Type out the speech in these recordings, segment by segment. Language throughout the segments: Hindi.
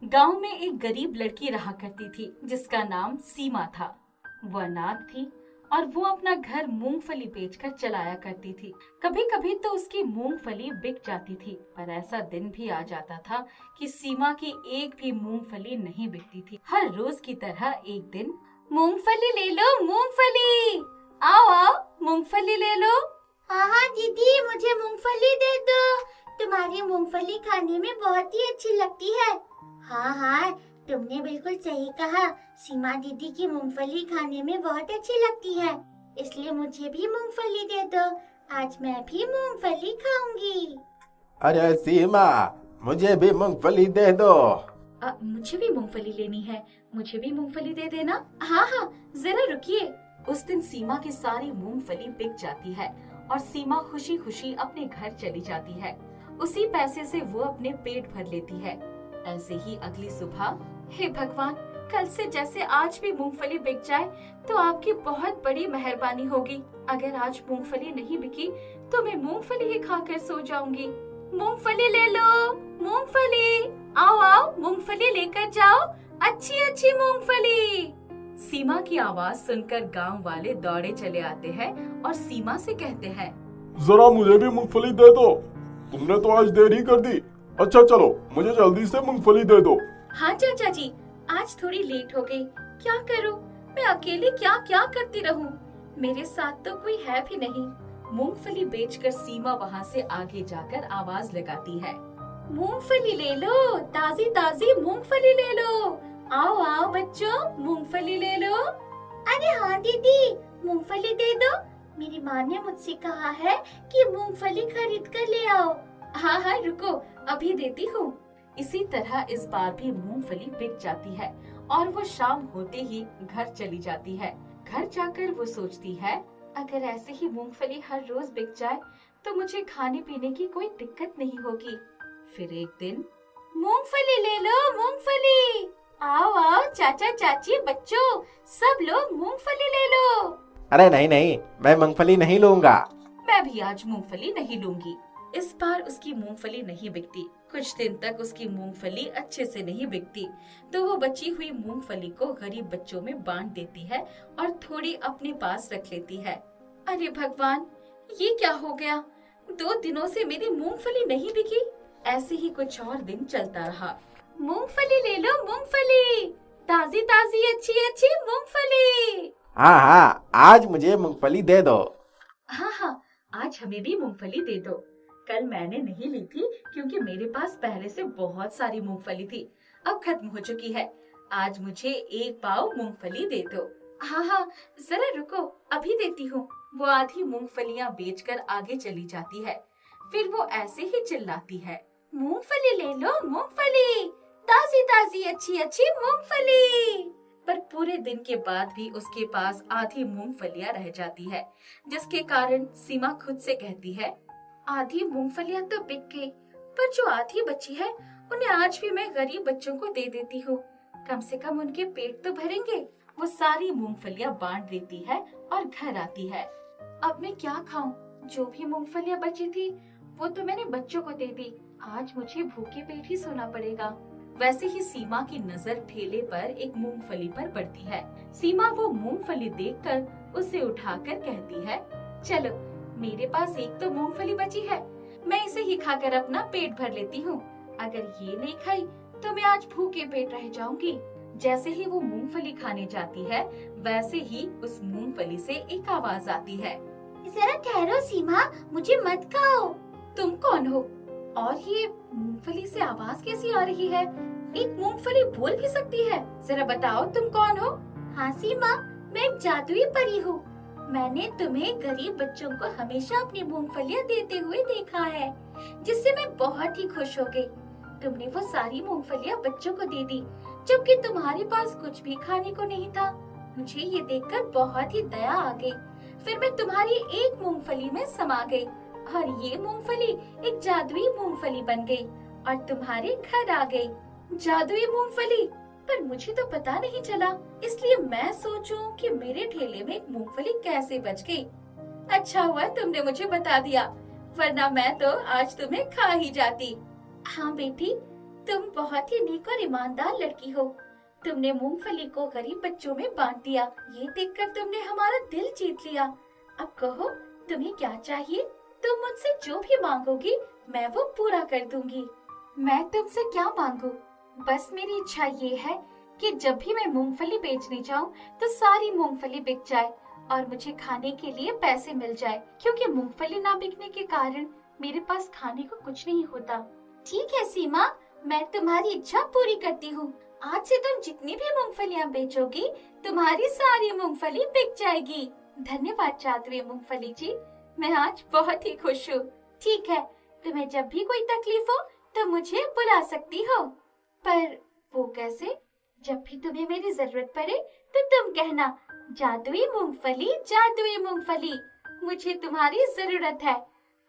गांव में एक गरीब लड़की रहा करती थी जिसका नाम सीमा था। वह अनाथ थी और वो अपना घर मूंगफली बेचकर चलाया करती थी। कभी कभी तो उसकी मूंगफली बिक जाती थी, पर ऐसा दिन भी आ जाता था कि सीमा की एक भी मूंगफली नहीं बिकती थी। हर रोज की तरह एक दिन, मूंगफली ले लो, मूंगफली, आओ आओ, मूंगफली ले लो। हाँ हाँ दीदी, मुझे मूंगफली दे दो। तुम्हारी मूंगफली खाने में बहुत ही अच्छी लगती है। हाँ हाँ, तुमने बिल्कुल सही कहा। सीमा दीदी की मूंगफली खाने में बहुत अच्छी लगती है, इसलिए मुझे भी मूंगफली दे दो। आज मैं भी मूंगफली खाऊंगी। अरे सीमा, मुझे भी मूंगफली दे दो। मुझे भी मूंगफली लेनी है, मुझे भी मूंगफली दे देना। हाँ हाँ, जरा रुकिए। उस दिन सीमा की सारी मूंगफली बिक जाती है और सीमा खुशी खुशी अपने घर चली जाती है। उसी पैसे से वो अपने पेट भर लेती है। ऐसे ही अगली सुबह, हे भगवान, कल से जैसे आज भी मूंगफली बिक जाए तो आपकी बहुत बड़ी मेहरबानी होगी। अगर आज मूंगफली नहीं बिकी तो मैं मूंगफली ही खाकर सो जाऊंगी। मूंगफली ले लो, मूंगफली, आओ आओ, मूंगफली लेकर जाओ, अच्छी अच्छी मूंगफली। सीमा की आवाज सुनकर गांव वाले दौड़े चले आते हैं और सीमा से कहते हैं, जरा मुझे भी मूंगफली दे दो। तुमने तो आज देर ही कर दी। अच्छा चलो, मुझे जल्दी से मूंगफली दे दो। हाँ चाचा जी, आज थोड़ी लेट हो गई। क्या करूं, मैं अकेले क्या क्या करती रहूं। मेरे साथ तो कोई है भी नहीं। मूंगफली बेचकर सीमा वहाँ से आगे जाकर आवाज लगाती है, मूंगफली ले लो, ताजी ताजी मूंगफली ले लो, आओ आओ बच्चों, मूंगफली ले लो। अरे हाँ दीदी, मूंगफली दे दो। मेरी माँ ने मुझसे कहा है कि मूंगफली खरीद कर ले आओ। हाँ हाँ रुको, अभी देती हूँ। इसी तरह इस बार भी मूंगफली बिक जाती है और वो शाम होते ही घर चली जाती है। घर जाकर वो सोचती है, अगर ऐसे ही मूंगफली हर रोज बिक जाए तो मुझे खाने पीने की कोई दिक्कत नहीं होगी। फिर एक दिन, मूंगफली ले लो, मूंगफली, आओ आओ चाचा चाची बच्चों, सब लोग मूंगफली ले लो। अरे नहीं नहीं, मैं मूंगफली नहीं लूंगा। मैं भी आज मूंगफली नहीं लूंगी। इस बार उसकी मूंगफली नहीं बिकती। कुछ दिन तक उसकी मूंगफली अच्छे से नहीं बिकती, तो वो बची हुई मूंगफली को गरीब बच्चों में बांट देती है और थोड़ी अपने पास रख लेती है। अरे भगवान, ये क्या हो गया? 2 दिनों से मेरी मूंगफली नहीं बिकी। ऐसे ही कुछ और दिन चलता रहा। मूंगफली ले लो, मूंगफली, ताजी ताजी अच्छी अच्छी मूंगफली। हाँ हाँ, आज मुझे मूंगफली दे दो। हाँ हाँ, आज हमें भी मूंगफली दे दो। कल मैंने नहीं ली थी क्योंकि मेरे पास पहले से बहुत सारी मूंगफली थी, अब खत्म हो चुकी है। आज मुझे 1 पाव मूंगफली दे दो। हाँ हाँ, जरा रुको, अभी देती हूँ। वो आधी मूंगफलियाँ बेचकर आगे चली जाती है। फिर वो ऐसे ही चिल्लाती है, मूंगफली ले लो, मूंगफली, ताजी ताजी अच्छी अच्छी मूंगफली। पर पूरे दिन के बाद भी उसके पास आधी मूंगफलियाँ रह जाती है, जिसके कारण सीमा खुद से कहती है, आधी मूंगफलियाँ तो बिक गई, पर जो आधी बची है उन्हें आज भी मैं गरीब बच्चों को दे देती हूँ। कम से कम उनके पेट तो भरेंगे। वो सारी मूंगफलियाँ बांट देती है और घर आती है। अब मैं क्या खाऊं? जो भी मूंगफलियाँ बची थी वो तो मैंने बच्चों को दे दी। आज मुझे भूखे पेट ही सोना पड़ेगा। वैसे ही सीमा की नजर ठेले पर एक मूंगफली पर पड़ती है। सीमा वो मूंगफली देखकर उसे उठाकर कहती है, चलो, मेरे पास एक तो मूंगफली बची है, मैं इसे ही खाकर अपना पेट भर लेती हूँ। अगर ये नहीं खाई तो मैं आज भूखे पेट रह जाऊंगी। जैसे ही वो मूंगफली खाने जाती है, वैसे ही उस मूंगफली से एक आवाज आती है, जरा ठहरो सीमा, मुझे मत खाओ। तुम कौन हो? और ये मूंगफली से आवाज कैसी आ रही है? एक मूंगफली बोल भी सकती है? जरा बताओ तुम कौन हो? हाँ सीमा, मैं एक जादुई परी हूँ। मैंने तुम्हें गरीब बच्चों को हमेशा अपनी मूंगफलियाँ देते हुए देखा है, जिससे मैं बहुत ही खुश हो गई। तुमने वो सारी मूंगफलियाँ बच्चों को दे दी, जबकि तुम्हारे पास कुछ भी खाने को नहीं था। मुझे ये देखकर बहुत ही दया आ गई। फिर मैं तुम्हारी एक मूंगफली में समा गई और ये मूंगफली एक जादुई मूंगफली बन गई और तुम्हारे घर आ गई। जादुई मूंगफली? पर मुझे तो पता नहीं चला, इसलिए मैं सोचूं कि मेरे ठेले में एक मूंगफली कैसे बच गई। अच्छा हुआ तुमने मुझे बता दिया, वरना मैं तो आज तुम्हें खा ही जाती। हाँ बेटी, तुम बहुत ही नेक और ईमानदार लड़की हो। तुमने मूंगफली को गरीब बच्चों में बांट दिया। ये देखकर तुमने हमारा दिल जीत लिया। अब कहो तुम्हें क्या चाहिए? तुम मुझसे जो भी मांगोगी मैं वो पूरा कर दूंगी। मैं तुमसे क्या मांगू? बस मेरी इच्छा ये है कि जब भी मैं मूंगफली बेचने जाऊं तो सारी मूंगफली बिक जाए और मुझे खाने के लिए पैसे मिल जाए, क्योंकि मूंगफली ना बिकने के कारण मेरे पास खाने को कुछ नहीं होता। ठीक है सीमा, मैं तुम्हारी इच्छा पूरी करती हूँ। आज से तुम जितनी भी मूंगफलियाँ बेचोगी तुम्हारी सारी मूंगफली बिक जाएगी। धन्यवाद जादुई मूंगफली जी, मैं आज बहुत ही खुश हूँ। ठीक है, तुम्हें जब भी कोई तकलीफ हो तो मुझे बुला सकती हो। पर वो कैसे? जब भी तुम्हें मेरी जरूरत पड़े तो तुम कहना, जादुई मूंगफली, मुझे तुम्हारी जरूरत है,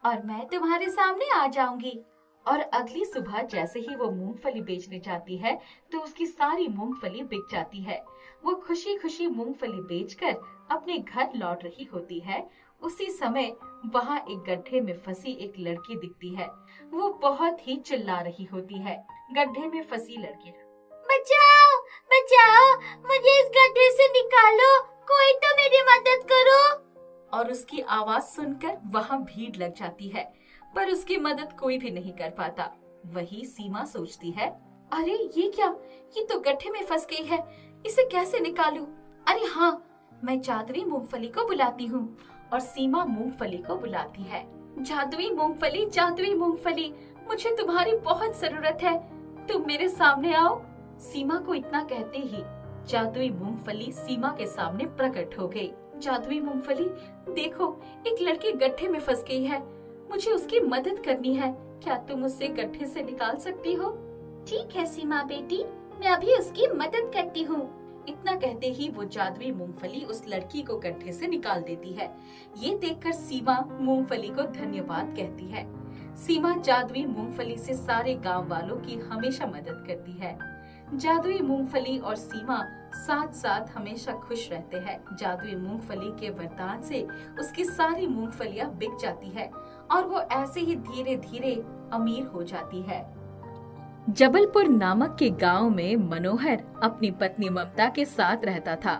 और मैं तुम्हारे सामने आ जाऊंगी। और अगली सुबह जैसे ही वो मूंगफली बेचने जाती है तो उसकी सारी मूंगफली बिक जाती है। वो खुशी खुशी मूंगफली बेचकर अपने घर लौट रही होती है। उसी समय वहाँ एक गड्ढे में फंसी एक लड़की दिखती है। वो बहुत ही चिल्ला रही होती है। गड्ढे में फंसी लड़की, बचाओ बचाओ, मुझे इस गड्ढे से निकालो, कोई तो मेरी मदद करो। और उसकी आवाज सुनकर वहाँ भीड़ लग जाती है, पर उसकी मदद कोई भी नहीं कर पाता। वही सीमा सोचती है, अरे ये क्या, ये तो गड्ढे में फंस गई है, इसे कैसे निकालूं? अरे हाँ, मैं जादुई मूंगफली को बुलाती हूँ। और सीमा मूंगफली को बुलाती है। जादुई मूंगफली, मुझे तुम्हारी बहुत जरूरत है, तुम मेरे सामने आओ। सीमा को इतना कहते ही जादुई मूंगफली सीमा के सामने प्रकट हो गई। जादुई मूंगफली, देखो एक लड़की गड्ढे में फंस गई है, मुझे उसकी मदद करनी है, क्या तुम उसे गड्ढे से निकाल सकती हो? ठीक है सीमा बेटी, मैं अभी उसकी मदद करती हूँ। इतना कहते ही वो जादुई मूंगफली उस लड़की को गड्ढे से निकाल देती है। ये देखकर सीमा मूंगफली को धन्यवाद कहती है। सीमा जादुई मूंगफली से सारे गांव वालों की हमेशा मदद करती है। जादुई मूंगफली और सीमा साथ साथ हमेशा खुश रहते हैं। जादुई मूंगफली के वरदान से उसकी सारी मूंगफलियां बिक जाती है और वो ऐसे ही धीरे धीरे अमीर हो जाती है। जबलपुर नामक के गांव में मनोहर अपनी पत्नी ममता के साथ रहता था।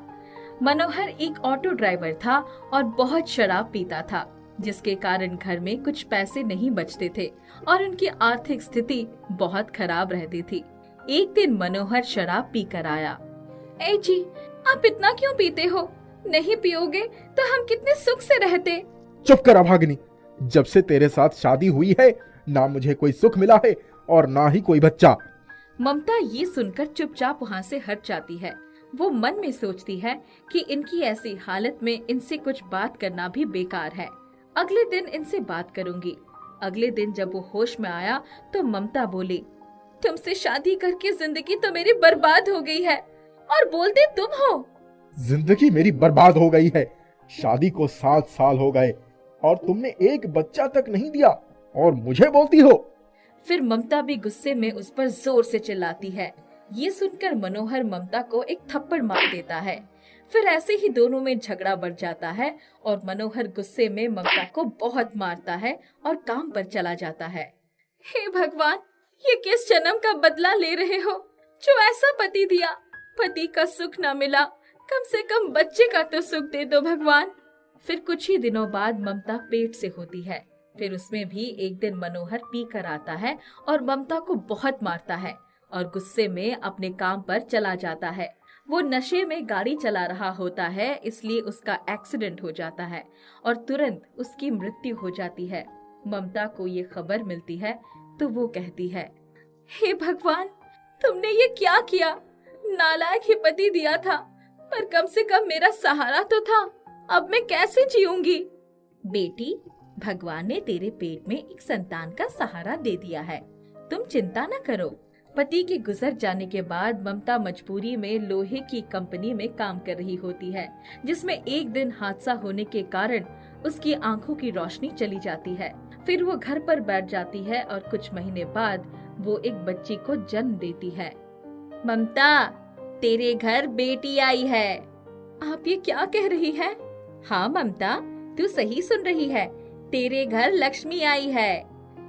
मनोहर एक ऑटो ड्राइवर था और बहुत शराब पीता था, जिसके कारण घर में कुछ पैसे नहीं बचते थे और उनकी आर्थिक स्थिति बहुत खराब रहती थी। एक दिन मनोहर शराब पी कर आया। ए जी, आप इतना क्यों पीते हो? नहीं पियोगे तो हम कितने सुख से रहते। चुप कर अभागिनी, जब से तेरे साथ शादी हुई है ना मुझे कोई सुख मिला है और ना ही कोई बच्चा। ममता ये सुनकर चुपचाप वहाँ से हट जाती है। वो मन में सोचती है कि इनकी ऐसी हालत में इनसे कुछ बात करना भी बेकार है। अगले दिन इनसे बात करूंगी। अगले दिन जब वो होश में आया तो ममता बोली, तुमसे शादी करके जिंदगी तो मेरी बर्बाद हो गई है और बोलते तुम हो। जिंदगी मेरी बर्बाद हो गई है। शादी को 7 साल हो गए और तुमने एक बच्चा तक नहीं दिया और मुझे बोलती हो। फिर ममता भी गुस्से में उस पर जोर से चिल्लाती है। ये सुनकर मनोहर ममता को एक थप्पड़ मार देता है। फिर ऐसे ही दोनों में झगड़ा बढ़ जाता है और मनोहर गुस्से में ममता को बहुत मारता है और काम पर चला जाता है। हे भगवान, ये किस जन्म का बदला ले रहे हो जो ऐसा पति दिया? पति का सुख न मिला, कम से कम बच्चे का तो सुख दे दो भगवान। फिर कुछ ही दिनों बाद ममता पेट से होती है। फिर उसमें भी एक दिन मनोहर पी कर आता है और ममता को बहुत मारता है और गुस्से में अपने काम पर चला जाता है। वो नशे में गाड़ी चला रहा होता है, इसलिए उसका एक्सीडेंट हो जाता है और तुरंत उसकी मृत्यु हो जाती है। ममता को ये खबर मिलती है तो वो कहती है, हे भगवान, तुमने ये क्या किया? नालायक ही पति दिया था, पर कम से कम मेरा सहारा तो था। अब मैं कैसे जीऊंगी? बेटी, भगवान ने तेरे पेट में एक संतान का सहारा दे दिया है, तुम चिंता न करो। पति के गुजर जाने के बाद ममता मजबूरी में लोहे की कंपनी में काम कर रही होती है, जिसमें एक दिन हादसा होने के कारण उसकी आंखों की रोशनी चली जाती है। फिर वो घर पर बैठ जाती है और कुछ महीने बाद वो एक बच्ची को जन्म देती है। ममता, तेरे घर बेटी आई है। आप ये क्या कह रही है? हाँ ममता, तू सही सुन रही है, तेरे घर लक्ष्मी आई है।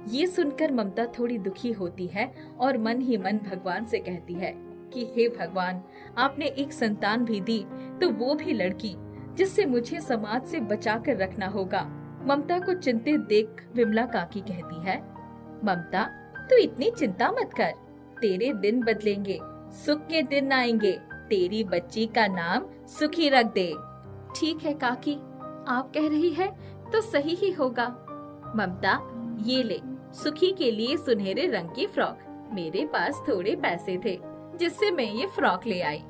ये सुनकर ममता थोड़ी दुखी होती है और मन ही मन भगवान से कहती है कि हे भगवान, आपने एक संतान भी दी तो वो भी लड़की, जिससे मुझे समाज से बचा कर रखना होगा। ममता को चिंतित देख विमला काकी कहती है, ममता तू इतनी चिंता मत कर, तेरे दिन बदलेंगे, सुख के दिन आएंगे, तेरी बच्ची का नाम सुखी रख दे। ठीक है काकी, आप कह रही है तो सही ही होगा। ममता ये ले सुखी के लिए सुनहरे रंग की फ्रॉक, मेरे पास थोड़े पैसे थे जिससे मैं ये फ्रॉक ले आई।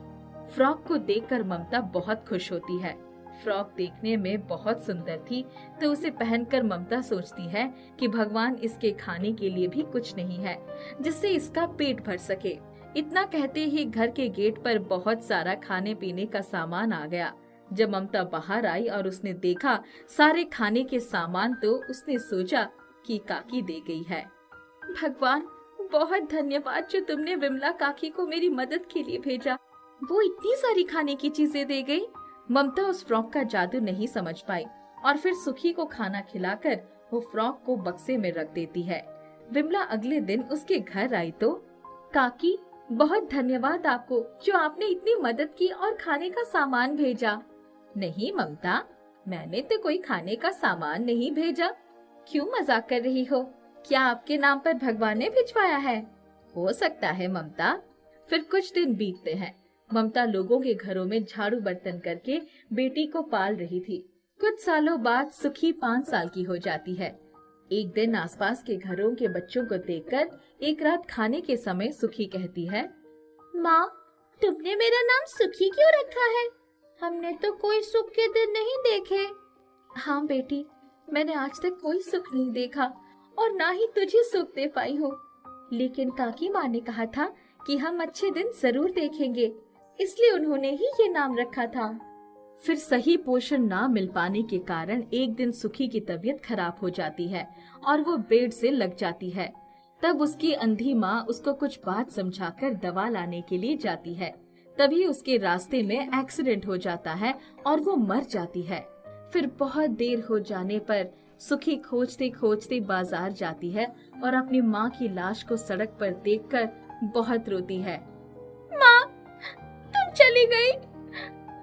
फ्रॉक को देखकर ममता बहुत खुश होती है। फ्रॉक देखने में बहुत सुंदर थी तो उसे पहनकर ममता सोचती है कि भगवान इसके खाने के लिए भी कुछ नहीं है जिससे इसका पेट भर सके। इतना कहते ही घर के गेट पर बहुत सारा खाने पीने का सामान आ गया। जब ममता बाहर आई और उसने देखा सारे खाने के सामान तो उसने सोचा कि काकी दे गई है। भगवान बहुत धन्यवाद जो तुमने विमला काकी को मेरी मदद के लिए भेजा, वो इतनी सारी खाने की चीजें दे गई। ममता उस फ्रॉक का जादू नहीं समझ पाई और फिर सुखी को खाना खिलाकर वो फ्रॉक को बक्से में रख देती है। विमला अगले दिन उसके घर आई तो, काकी बहुत धन्यवाद आपको जो आपने इतनी मदद की और खाने का सामान भेजा। नहीं ममता, मैंने तो कोई खाने का सामान नहीं भेजा। क्यों मजाक कर रही हो? क्या आपके नाम पर भगवान ने भिजवाया है? हो सकता है ममता। फिर कुछ दिन बीतते हैं। ममता लोगों के घरों में झाड़ू बर्तन करके बेटी को पाल रही थी। कुछ सालों बाद सुखी 5 साल की हो जाती है। एक दिन आसपास के घरों के बच्चों को देखकर एक रात खाने के समय सुखी कहती है, माँ, तुमने मेरा नाम सुखी क्यों रखा है? हमने तो कोई सुख के दिन नहीं देखे। हाँ बेटी, मैंने आज तक कोई सुख नहीं देखा और ना ही तुझे सुख दे पाई हूँ। लेकिन काकी माँ ने कहा था कि हम अच्छे दिन जरूर देखेंगे, इसलिए उन्होंने ही ये नाम रखा था। फिर सही पोषण ना मिल पाने के कारण एक दिन सुखी की तबीयत खराब हो जाती है और वो बेड से लग जाती है। तब उसकी अंधी माँ उसको कुछ बात समझाकर दवा लाने के लिए जाती है। तभी उसके रास्ते में एक्सीडेंट हो जाता है और वो मर जाती है। फिर बहुत देर हो जाने पर सुखी खोजते खोजते बाजार जाती है और अपनी माँ की लाश को सड़क पर देखकर बहुत रोती है। माँ, तुम चली गई।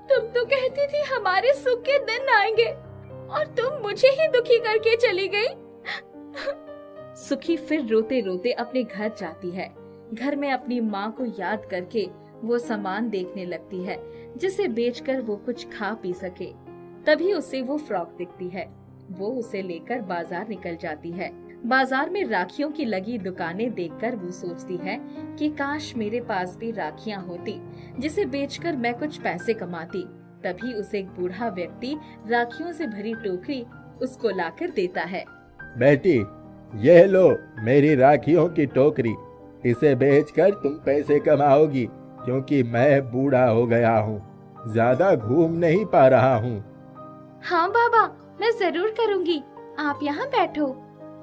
तुम तो कहती थी हमारे सुख के दिन आएंगे और तुम मुझे ही दुखी करके चली गई। सुखी फिर रोते रोते अपने घर जाती है। घर में अपनी माँ को याद करके वो सामान देखने लगती है जिसे बेचकर वो कुछ खा पी सके। तभी उसे वो फ्रॉक दिखती है। वो उसे लेकर बाजार निकल जाती है। बाजार में राखियों की लगी दुकानें देखकर वो सोचती है कि काश मेरे पास भी राखियां होती जिसे बेचकर मैं कुछ पैसे कमाती। तभी उसे एक बूढ़ा व्यक्ति राखियों से भरी टोकरी उसको लाकर देता है। बेटी, ये लो मेरी राखियों की टोकरी, इसे बेचकर तुम पैसे कमाओगी क्योंकि मैं बूढ़ा हो गया हूँ, ज्यादा घूम नहीं पा रहा हूँ। हाँ बाबा, मैं जरूर करूँगी। आप यहाँ बैठो।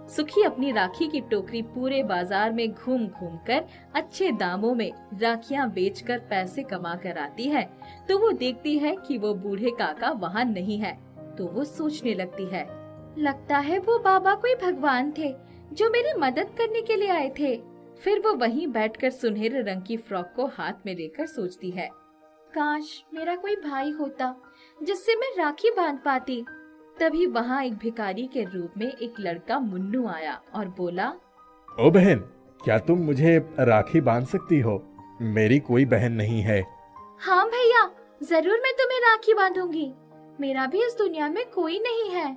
सुखी अपनी राखी की टोकरी पूरे बाजार में घूम घूम कर अच्छे दामों में राखियां बेचकर पैसे कमा कर आती है। तो वो देखती है कि वो बूढ़े काका वहाँ नहीं है। तो वो सोचने लगती है, लगता है वो बाबा कोई भगवान थे जो मेरी मदद करने के लिए आए थे। फिर वो वहीं बैठकर सुनहरे रंग की फ्रॉक को हाथ में लेकर सोचती है, काश मेरा कोई भाई होता जिससे मैं राखी बांध पाती। तभी वहाँ एक भिखारी के रूप में एक लड़का मुन्नू आया और बोला, ओ बहन, क्या तुम मुझे राखी बांध सकती हो? मेरी कोई बहन नहीं है। हाँ भैया, जरूर मैं तुम्हें राखी बांधूंगी। मेरा भी इस दुनिया में कोई नहीं है।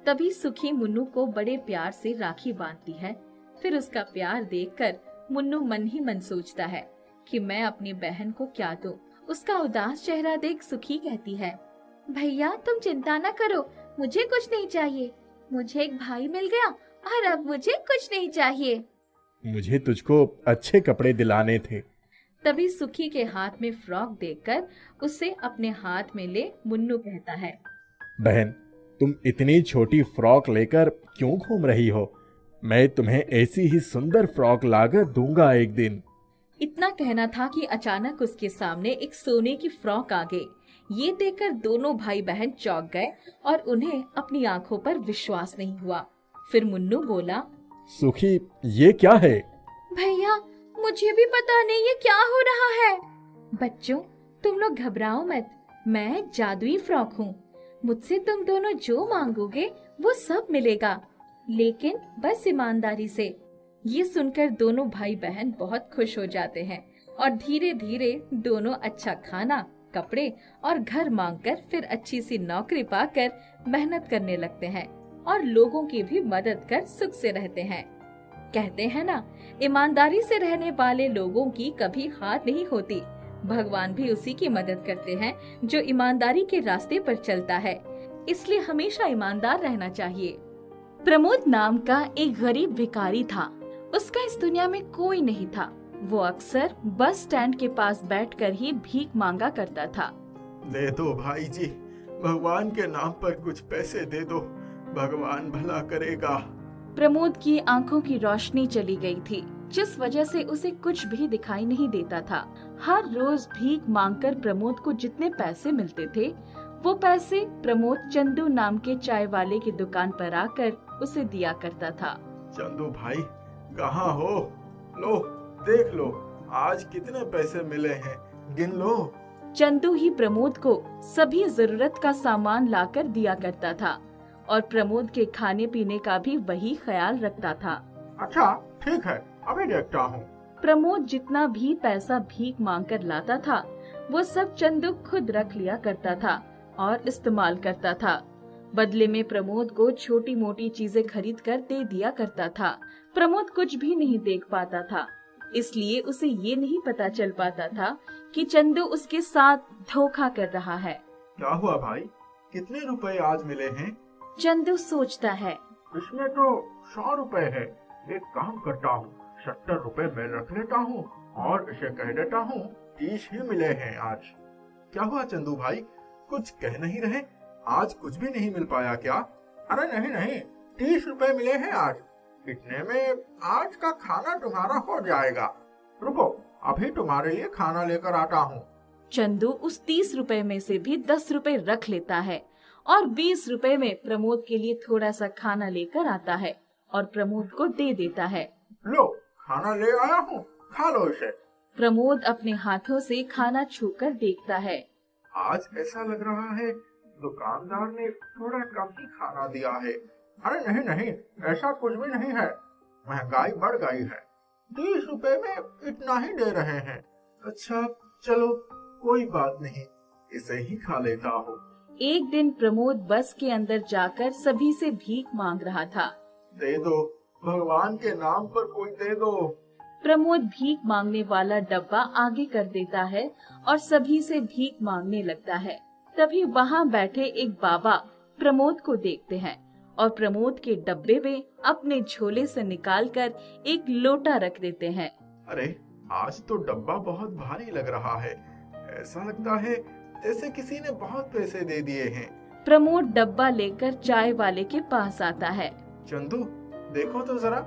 तभी सुखी मुन्नू को बड़े प्यार से राखी बांधती है। फिर उसका प्यार देखकर मुन्नू मन ही मन सोचता है कि मैं अपनी बहन को क्या दूं। उसका उदास चेहरा देख सुखी कहती है, भैया तुम चिंता न करो, मुझे कुछ नहीं चाहिए। मुझे एक भाई मिल गया और अब मुझे कुछ नहीं चाहिए। मुझे तुझको अच्छे कपड़े दिलाने थे। तभी सुखी के हाथ में फ्रॉक देखकर उसे अपने हाथ में ले मुन्नू कहता है, बहन, तुम इतनी छोटी फ्रॉक लेकर क्यों घूम रही हो? मैं तुम्हें ऐसी ही सुंदर फ्रॉक लाकर दूंगा एक दिन। इतना कहना था कि अचानक उसके सामने एक सोने की फ्रॉक आ गई। ये देखकर दोनों भाई बहन चौंक गए और उन्हें अपनी आंखों पर विश्वास नहीं हुआ। फिर मुन्नू बोला, सुखी, ये क्या है? भैया, मुझे भी पता नहीं ये क्या हो रहा है। बच्चों, तुम लोग घबराओ मत, मैं जादुई फ्रॉक हूँ। मुझसे तुम दोनों जो मांगोगे वो सब मिलेगा, लेकिन बस ईमानदारी से। ये सुनकर दोनों भाई बहन बहुत खुश हो जाते हैं और धीरे धीरे दोनों अच्छा खाना, कपड़े और घर मांगकर फिर अच्छी सी नौकरी पाकर मेहनत करने लगते हैं और लोगों की भी मदद कर सुख से रहते हैं। कहते हैं ना, ईमानदारी से रहने वाले लोगों की कभी हार नहीं होती। भगवान भी उसी की मदद करते हैं जो ईमानदारी के रास्ते पर चलता है, इसलिए हमेशा ईमानदार रहना चाहिए। प्रमोद नाम का एक गरीब भिखारी था। उसका इस दुनिया में कोई नहीं था। वो अक्सर बस स्टैंड के पास बैठकर ही भीख मांगा करता था। दे दो भाई जी, भगवान के नाम पर कुछ पैसे दे दो, भगवान भला करेगा। प्रमोद की आंखों की रोशनी चली गई थी, जिस वजह से उसे कुछ भी दिखाई नहीं देता था। हर रोज भीख मांगकर प्रमोद को जितने पैसे मिलते थे, वो पैसे प्रमोद चंदू नाम के चाय वाले की दुकान पर आकर उसे दिया करता था। चंदू भाई, कहाँ हो? लो, देख लो, आज कितने पैसे मिले हैं, गिन लो। चंदू ही प्रमोद को सभी जरूरत का सामान लाकर दिया करता था और प्रमोद के खाने पीने का भी वही ख्याल रखता था। अच्छा, ठीक है, अभी देखता हूँ। प्रमोद जितना भी पैसा भीख मांगकर लाता था, वो सब चंदू खुद रख लिया करता था और इस्तेमाल करता था। बदले में प्रमोद को छोटी मोटी चीजें खरीद कर दे दिया करता था। प्रमोद कुछ भी नहीं देख पाता था, इसलिए उसे ये नहीं पता चल पाता था कि चंदू उसके साथ धोखा कर रहा है। क्या हुआ भाई, कितने रुपए आज मिले हैं? चंदू सोचता है, इसमें तो 100 रुपए है। एक काम करता हूँ, 70 रुपए मैं रख लेता हूँ और इसे कह देता हूँ 30 ही मिले हैं आज। क्या हुआ चंदू भाई, कुछ कह नहीं रहे? आज कुछ भी नहीं मिल पाया क्या? अरे नहीं नहीं, 30 रुपए मिले हैं आज। इतने में आज का खाना तुम्हारा हो जाएगा। रुको, अभी तुम्हारे लिए खाना लेकर आता हूँ। चंदू उस 30 रुपए में से भी 10 रुपए रख लेता है और 20 रुपए में प्रमोद के लिए थोड़ा सा खाना लेकर आता है और प्रमोद को दे देता है। लो, खाना ले आया हूँ, खा लो इसे। प्रमोद अपने हाथों से खाना छूकर देखता है। आज ऐसा लग रहा है दुकानदार ने थोड़ा कम ही खाना दिया है। अरे नहीं नहीं, ऐसा कुछ भी नहीं है, महंगाई बढ़ गई है। 30 रुपए में इतना ही दे रहे हैं। अच्छा चलो, कोई बात नहीं, इसे ही खा लेता हूँ। एक दिन प्रमोद बस के अंदर जाकर सभी से भीख मांग रहा था। दे दो, भगवान के नाम पर कोई दे दो। प्रमोद भीख मांगने वाला डब्बा आगे कर देता है और सभी से भीख मांगने लगता है। तभी वहाँ बैठे एक बाबा प्रमोद को देखते हैं और प्रमोद के डब्बे में अपने झोले से निकालकर एक लोटा रख देते हैं। अरे, आज तो डब्बा बहुत भारी लग रहा है। ऐसा लगता है जैसे किसी ने बहुत पैसे दे दिए हैं। प्रमोद डब्बा लेकर चाय वाले के पास आता है। चंदू, देखो तो जरा,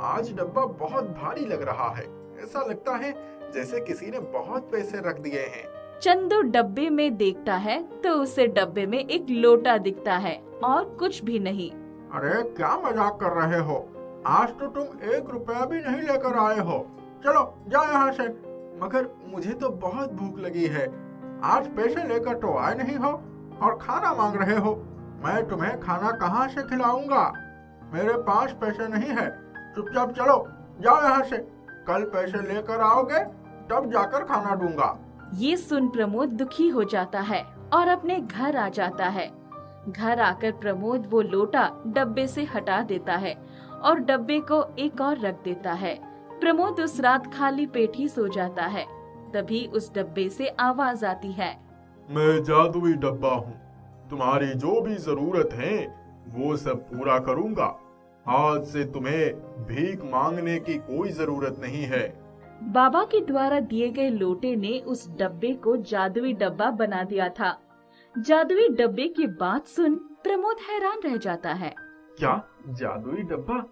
आज डब्बा बहुत भारी लग रहा है। ऐसा लगता है जैसे किसी ने बहुत पैसे रख दिए हैं। चंदू डब्बे में देखता है तो उसे डब्बे में एक लोटा दिखता है और कुछ भी नहीं। अरे क्या मजाक कर रहे हो? आज तो तुम 1 रुपया भी नहीं लेकर आए हो। चलो जाओ यहाँ से। मगर मुझे तो बहुत भूख लगी है। आज पैसे लेकर तो आए नहीं हो और खाना मांग रहे हो। मैं तुम्हें खाना कहाँ से खिलाऊंगा? मेरे पास पैसे नहीं है। चुपचाप चलो, जाओ यहाँ से। कल पैसे लेकर आओगे तब जाकर खाना दूंगा। ये सुन प्रमोद दुखी हो जाता है और अपने घर आ जाता है। घर आकर प्रमोद वो लोटा डब्बे से हटा देता है और डब्बे को एक और रख देता है। प्रमोद उस रात खाली पेट ही सो जाता है। तभी उस डब्बे से आवाज आती है। मैं जादुई डब्बा हूँ, तुम्हारी जो भी जरूरत है वो सब पूरा करूँगा। आज से तुम्हें भीख मांगने की कोई जरूरत नहीं है। बाबा के द्वारा दिए गए लोटे ने उस डब्बे को जादुई डब्बा बना दिया था। जादुई डब्बे की बात सुन प्रमोद हैरान रह जाता है। क्या जादुई डब्बा?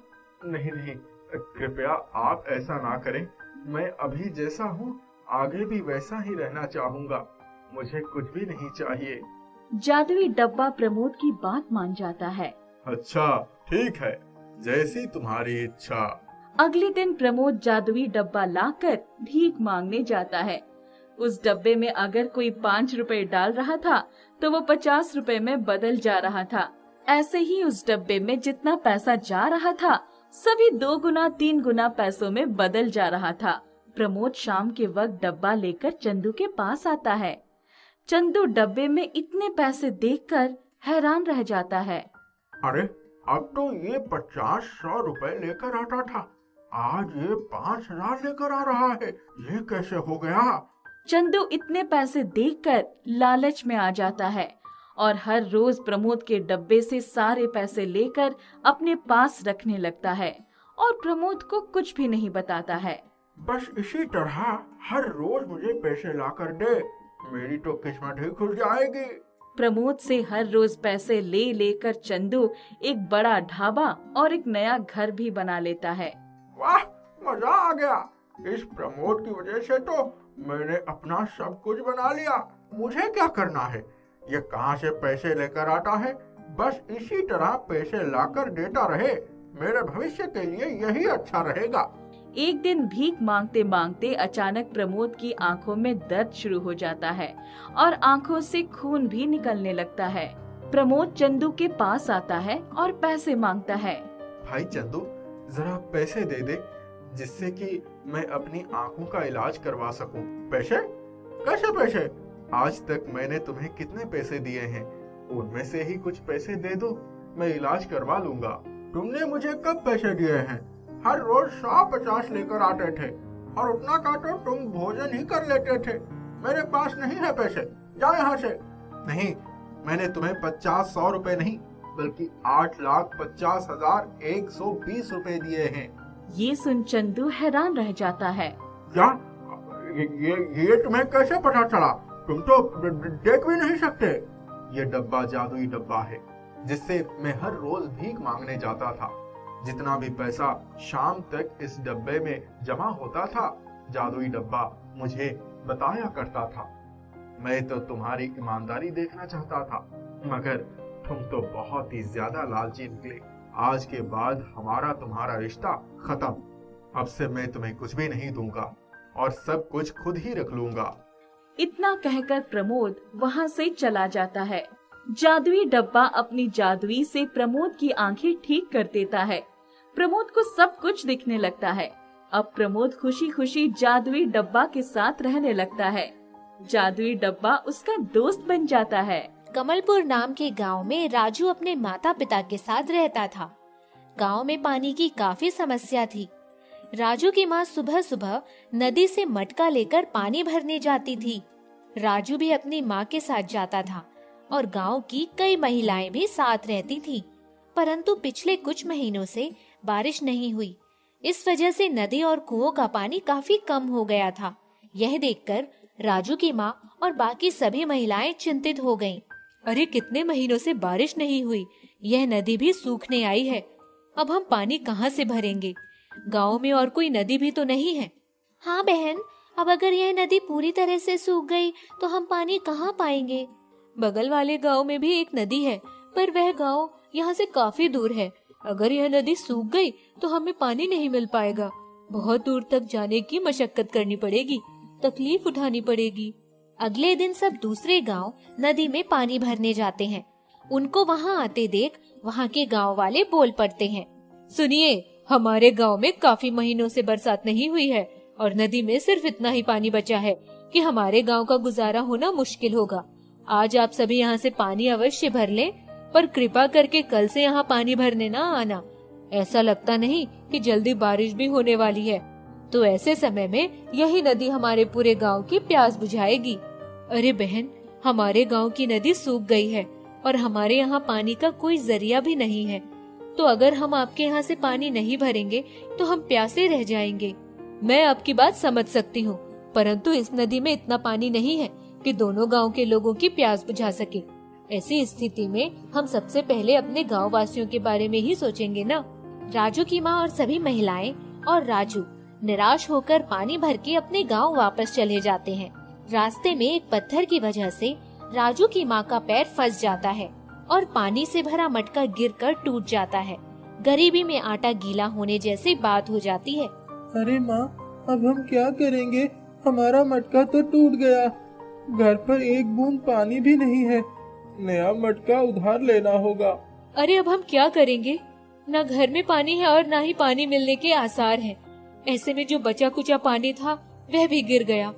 नहीं नहीं, कृपया आप ऐसा ना करें। मैं अभी जैसा हूँ आगे भी वैसा ही रहना चाहूँगा। मुझे कुछ भी नहीं चाहिए। जादुई डब्बा प्रमोद की बात मान जाता है। अच्छा ठीक है, जैसी तुम्हारी इच्छा। अगले दिन प्रमोद जादुई डब्बा लाकर भीख मांगने जाता है। उस डब्बे में अगर कोई 5 रुपए डाल रहा था तो वो 50 रुपए में बदल जा रहा था। ऐसे ही उस डब्बे में जितना पैसा जा रहा था सभी 2 गुना 3 गुना पैसों में बदल जा रहा था। प्रमोद शाम के वक्त डब्बा लेकर चंदू के पास आता है। चंदू डब्बे में इतने पैसे देखकर हैरान रह जाता है। अरे अब तो ये 50-100 रुपए लेकर आता था, आज ये 5,000 लेकर आ रहा है। ये कैसे हो गया? चंदू इतने पैसे देखकर लालच में आ जाता है और हर रोज प्रमोद के डब्बे से सारे पैसे लेकर अपने पास रखने लगता है और प्रमोद को कुछ भी नहीं बताता है। बस इसी तरह हर रोज मुझे पैसे लाकर दे, मेरी तो किस्मत ही खुल जाएगी। प्रमोद से हर रोज पैसे ले लेकर चंदू एक बड़ा ढाबा और एक नया घर भी बना लेता है। वाह, मजा आ गया। इस प्रमोद की वजह से तो मैंने अपना सब कुछ बना लिया। मुझे क्या करना है? ये कहाँ से पैसे लेकर आता है? बस इसी तरह पैसे लाकर देता रहे, मेरे भविष्य के लिए यही अच्छा रहेगा। एक दिन भीख मांगते मांगते अचानक प्रमोद की आंखों में दर्द शुरू हो जाता है और आंखों से खून भी निकलने लगता है। प्रमोद चंदू के पास आता है और पैसे मांगता है। भाई चंदू, जरा पैसे दे दे जिससे कि मैं अपनी आंखों का इलाज करवा सकूं। पैसे? कैसे पैसे? आज तक मैंने तुम्हें कितने पैसे दिए हैं, उनमें से ही कुछ पैसे दे दो, मैं इलाज करवा लूंगा। तुमने मुझे कब पैसे दिए हैं? हर रोज 100-50 लेकर आते थे और उतना का तो तुम भोजन ही कर लेते थे। मेरे पास नहीं है पैसे, जाओ यहाँ से। नहीं, मैंने तुम्हें 50-100 रुपए नहीं बल्कि 8,50,120 रुपए दिए हैं। ये सुन चंदू हैरान रह जाता है। क्या? ये तुम्हें कैसे पता चला? तुम तो देख भी नहीं सकते। ये डब्बा जादुई डब्बा है जिससे मैं हर रोज भीख मांगने जाता था। जितना भी पैसा शाम तक इस डब्बे में जमा होता था, जादुई डब्बा मुझे बताया करता था। मैं तो तुम्हारी ईमानदारी देखना चाहता था, मगर तुम तो बहुत ही ज्यादा लालची निकले। आज के बाद हमारा तुम्हारा रिश्ता खत्म। अब से मैं तुम्हें कुछ भी नहीं दूंगा और सब कुछ खुद ही रख लूंगा। इतना कहकर प्रमोद वहाँ से चला जाता है। जादुई डब्बा अपनी जादुई से प्रमोद की आंखें ठीक कर देता है। प्रमोद को सब कुछ दिखने लगता है। अब प्रमोद खुशी खुशी जादुई डब्बा के साथ रहने लगता है। जादुई डब्बा उसका दोस्त बन जाता है। कमलपुर नाम के गांव में राजू अपने माता पिता के साथ रहता था। गांव में पानी की काफी समस्या थी। राजू की माँ सुबह सुबह नदी से मटका लेकर पानी भरने जाती थी। राजू भी अपनी माँ के साथ जाता था और गांव की कई महिलाएं भी साथ रहती थी। परंतु पिछले कुछ महीनों से बारिश नहीं हुई। इस वजह से नदी और कुओं का पानी काफी कम हो गया था। यह देखकर राजू की माँ और बाकी सभी महिलाएं चिंतित हो गईं। अरे, कितने महीनों से बारिश नहीं हुई, यह नदी भी सूखने आई है। अब हम पानी कहाँ से भरेंगे? गांव में और कोई नदी भी तो नहीं है। हाँ बहन, अब अगर यह नदी पूरी तरह से सूख गई तो हम पानी कहाँ पाएंगे? बगल वाले गांव में भी एक नदी है, पर वह गांव यहाँ से काफी दूर है। अगर यह नदी सूख गई तो हमें पानी नहीं मिल पाएगा। बहुत दूर तक जाने की मशक्कत करनी पड़ेगी, तकलीफ उठानी पड़ेगी। अगले दिन सब दूसरे गांव नदी में पानी भरने जाते हैं। उनको वहां आते देख वहां के गांव वाले बोल पड़ते हैं। सुनिए, हमारे गांव में काफी महीनों से बरसात नहीं हुई है और नदी में सिर्फ इतना ही पानी बचा है कि हमारे गांव का गुजारा होना मुश्किल होगा। आज आप सभी यहाँ से पानी अवश्य भर लें, पर कृपा करके कल से यहाँ पानी भरने ना आना। ऐसा लगता नहीं कि जल्दी बारिश भी होने वाली है, तो ऐसे समय में यही नदी हमारे पूरे गांव की प्यास बुझाएगी। अरे बहन, हमारे गांव की नदी सूख गई है और हमारे यहाँ पानी का कोई जरिया भी नहीं है। तो अगर हम आपके यहाँ से पानी नहीं भरेंगे तो हम प्यासे रह जाएंगे। मैं आपकी बात समझ सकती हूँ, परंतु इस नदी में इतना पानी नहीं है कि दोनों गांव के लोगों की प्यास बुझा सके। ऐसी स्थिति में हम सबसे पहले अपने गांव वासियों के बारे में ही सोचेंगे ना। राजू की माँ और सभी महिलाएं और राजू निराश होकर पानी भर के अपने गांव वापस चले जाते हैं। रास्ते में एक पत्थर की वजह से राजू की माँ का पैर फंस जाता है और पानी से भरा मटका गिरकर टूट जाता है। गरीबी में आटा गीला होने जैसी बात हो जाती है। अरे माँ, अब हम क्या करेंगे? हमारा मटका तो टूट गया। घर पर एक बूंद पानी भी नहीं है। नया मटका उधार लेना होगा। अरे अब हम क्या करेंगे? न घर में पानी है और न ही पानी मिलने के आसार हैं। ऐसे में जो बचा कुचा पानी था वह भी गिर गया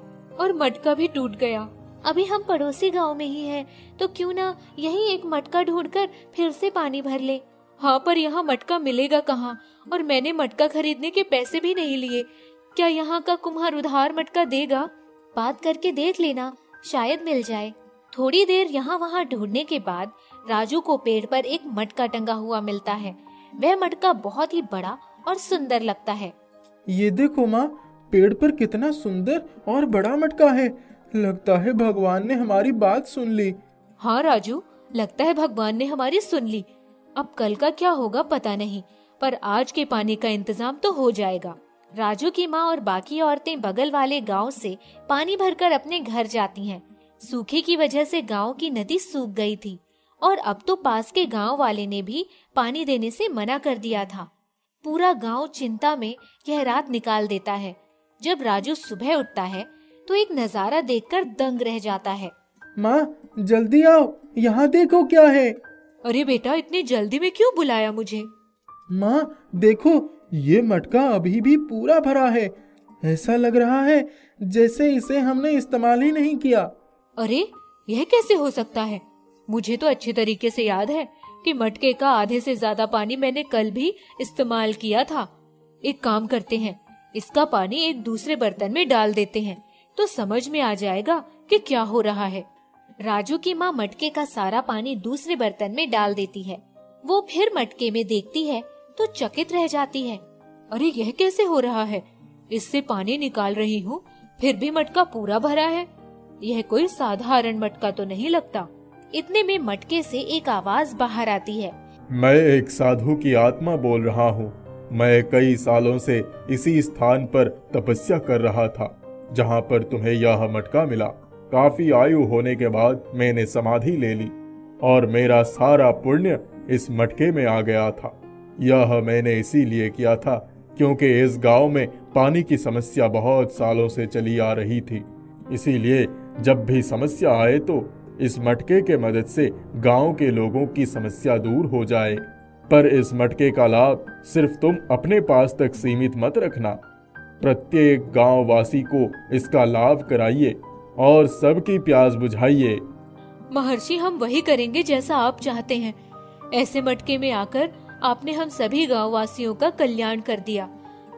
और मटका भी टूट गया। अभी हम पड़ोसी गांव में ही हैं, तो क्यों ना यहीं एक मटका ढूंढकर फिर से पानी भर ले। हाँ, पर यहाँ मटका मिलेगा कहाँ? और मैंने मटका खरीदने के पैसे भी नहीं लिए। क्या यहाँ का कुम्हार उधार मटका देगा? बात करके देख लेना, शायद मिल जाए। थोड़ी देर यहाँ वहाँ ढूंढने के बाद राजू को पेड़ पर एक मटका टंगा हुआ मिलता है। वह मटका बहुत ही बड़ा और सुंदर लगता है। ये देखो माँ, पेड़ पर कितना सुंदर और बड़ा मटका है। लगता है भगवान ने हमारी बात सुन ली। हाँ राजू, लगता है भगवान ने हमारी सुन ली। अब कल का क्या होगा पता नहीं, पर आज के पानी का इंतजाम तो हो जाएगा। राजू की माँ और बाकी औरतें बगल वाले गांव से पानी भरकर अपने घर जाती हैं। सूखे की वजह से गांव की नदी सूख गई थी और अब तो पास के गांव वाले ने भी पानी देने से मना कर दिया था। पूरा गांव चिंता में यह रात निकाल देता है। जब राजू सुबह उठता है तो एक नजारा देखकर दंग रह जाता है। माँ, जल्दी आओ, यहाँ देखो क्या है। अरे बेटा, इतनी जल्दी में क्यों बुलाया मुझे? माँ देखो, ये मटका अभी भी पूरा भरा है। ऐसा लग रहा है जैसे इसे हमने इस्तेमाल ही नहीं किया। अरे यह कैसे हो सकता है? मुझे तो अच्छे तरीके से याद है कि मटके का आधे से ज्यादा पानी मैंने कल भी इस्तेमाल किया था। एक काम करते हैं, इसका पानी एक दूसरे बर्तन में डाल देते हैं तो समझ में आ जाएगा कि क्या हो रहा है। राजू की माँ मटके का सारा पानी दूसरे बर्तन में डाल देती है। वो फिर मटके में देखती है तो चकित रह जाती है। अरे यह कैसे हो रहा है? इससे पानी निकाल रही हूँ, फिर भी मटका पूरा भरा है। यह कोई साधारण मटका तो नहीं लगता। इतने में मटके से एक आवाज बाहर आती है। मैं एक साधु की आत्मा बोल रहा हूँ। मैं कई सालों से इसी स्थान पर तपस्या कर रहा था जहाँ पर तुम्हें यह मटका मिला। काफी आयु होने के बाद मैंने समाधि ले ली और मेरा सारा पुण्य इस मटके में आ गया था। यह मैंने इसीलिए किया था क्योंकि इस गांव में पानी की समस्या बहुत सालों से चली आ रही थी। इसीलिए जब भी समस्या आए तो इस मटके के मदद से गांव के लोगों की समस्या दूर हो जाए। पर इस मटके का लाभ सिर्फ तुम अपने पास तक सीमित मत रखना। प्रत्येक गांव वासी को इसका लाभ कराइए और सबकी प्यास बुझाइए। महर्षि, हम वही करेंगे जैसा आप चाहते हैं। ऐसे मटके में आकर आपने हम सभी गाँव वासियों का कल्याण कर दिया।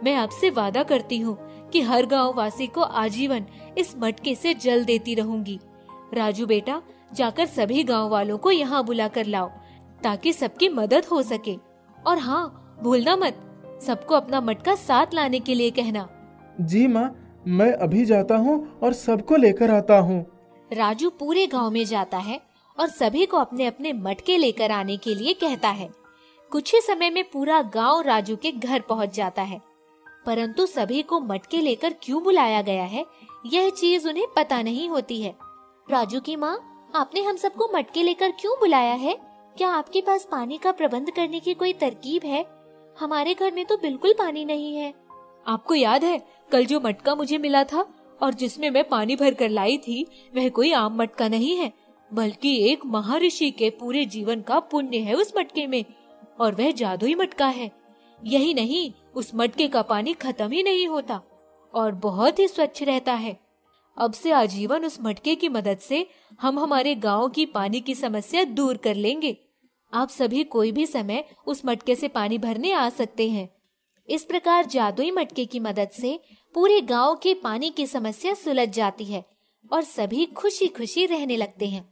मैं आपसे वादा करती हूँ कि हर गाँव वासी को आजीवन इस मटके से जल देती रहूंगी। राजू बेटा, जाकर सभी गाँव वालों को यहाँ बुला कर लाओ ताकि सबकी मदद हो सके। और हाँ, भूलना मत, सबको अपना मटका साथ लाने के लिए कहना। जी माँ, मैं अभी जाता हूँ और सबको लेकर आता हूँ। राजू पूरे गांव में जाता है और सभी को अपने अपने मटके लेकर आने के लिए कहता है। कुछ ही समय में पूरा गांव राजू के घर पहुंच जाता है, परंतु सभी को मटके लेकर क्यों बुलाया गया है यह चीज उन्हें पता नहीं होती है। राजू की माँ, आपने हम सबको मटके लेकर क्यों बुलाया है? क्या आपके पास पानी का प्रबंध करने की कोई तरकीब है? हमारे घर में तो बिल्कुल पानी नहीं है। आपको याद है कल जो मटका मुझे मिला था और जिसमें मैं पानी भर कर लाई थी, वह कोई आम मटका नहीं है, बल्कि एक महर्षि के पूरे जीवन का पुण्य है उस मटके में, और वह जादुई मटका है। यही नहीं, उस मटके का पानी खत्म ही नहीं होता और बहुत ही स्वच्छ रहता है। अब से आजीवन उस मटके की मदद से हम हमारे गांव की पानी की समस्या दूर कर लेंगे। आप सभी कोई भी समय उस मटके से पानी भरने आ सकते हैं। इस प्रकार जादुई मटके की मदद से पूरे गांव के पानी की समस्या सुलझ जाती है और सभी खुशी खुशी रहने लगते हैं।